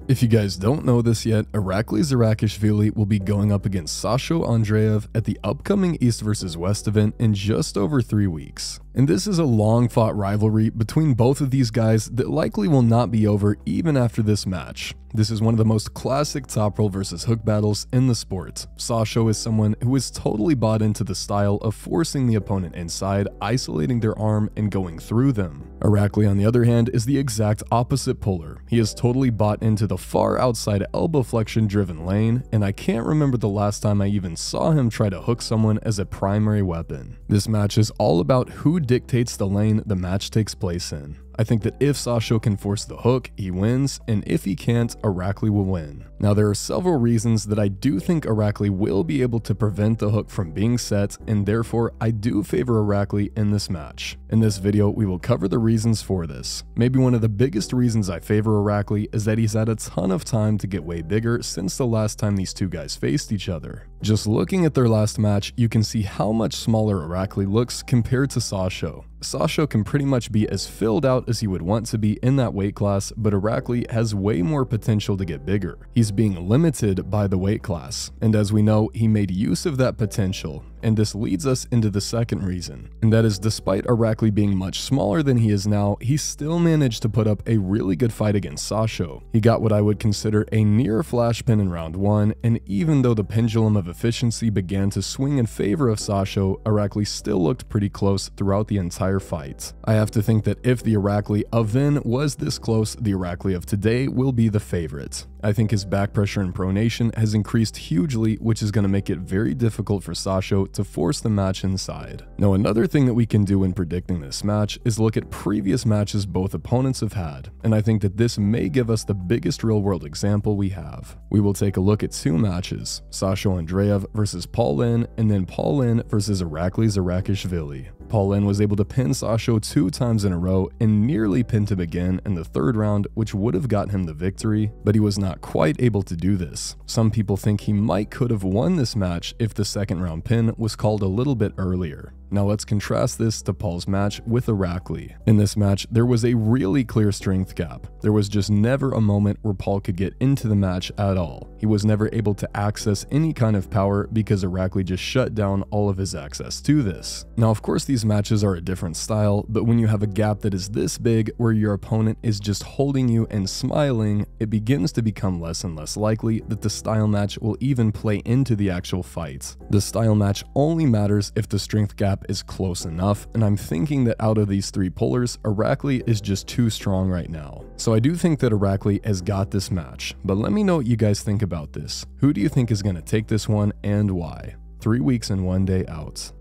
If you guys don't know this yet, IRAKLI ZIRAKASHVILI will be going up against Sasho Andreev at the upcoming East vs West event in just over 3 weeks. And this is a long-fought rivalry between both of these guys that likely will not be over even after this match. This is one of the most classic top roll versus hook battles in the sport. Sasho is someone who is totally bought into the style of forcing the opponent inside, isolating their arm, and going through them. IRAKLI, on the other hand, is the exact opposite polar. He is totally bought into the far outside elbow flexion driven lane, and I can't remember the last time I even saw him try to hook someone as a primary weapon. This match is all about who dictates the lane the match takes place in. I think that if Sasho can force the hook, he wins, and if he can't, IRAKLI will win. Now, there are several reasons that I do think IRAKLI will be able to prevent the hook from being set, and therefore I do favor IRAKLI in this match. In this video, we will cover the reasons for this. Maybe one of the biggest reasons I favor IRAKLI is that he's had a ton of time to get way bigger since the last time these two guys faced each other. Just looking at their last match, you can see how much smaller IRAKLI looks compared to Sasho. Sasho can pretty much be as filled out as he would want to be in that weight class, but IRAKLI has way more potential to get bigger. He's being limited by the weight class, and as we know, he made use of that potential. And this leads us into the second reason, and that is despite IRAKLI being much smaller than he is now, he still managed to put up a really good fight against Sasho. He got what I would consider a near flash pin in round 1, and even though the pendulum of efficiency began to swing in favor of Sasho, IRAKLI still looked pretty close throughout the entire fight. I have to think that if the IRAKLI of then was this close, the IRAKLI of today will be the favorite. I think his back pressure and pronation has increased hugely, which is going to make it very difficult for Sasho to force the match inside. Now, another thing that we can do in predicting this match is look at previous matches both opponents have had, and I think that this may give us the biggest real-world example we have. We will take a look at 2 matches, Sasho Andreev versus Linn, and then Linn versus IRAKLI ZIRAKASHVILI. Linn was able to pin Sasho 2 times in a row and nearly pinned him again in the 3rd round, which would have gotten him the victory, but he was not quite able to do this. Some people think he could have won this match if the 2nd round pin was called a little bit earlier. Now let's contrast this to Paul's match with IRAKLI. In this match, there was a really clear strength gap. There was just never a moment where Paul could get into the match at all. He was never able to access any kind of power because IRAKLI just shut down all of his access to this. Now, of course, these matches are a different style, but when you have a gap that is this big where your opponent is just holding you and smiling, it begins to become less and less likely that the style match will even play into the actual fight. The style match only matters if the strength gap is close enough, and I'm thinking that out of these 3 polars, IRAKLI is just too strong right now. So I do think that IRAKLI has got this match, but let me know what you guys think about this. Who do you think is going to take this one and why? 3 weeks and 1 day out.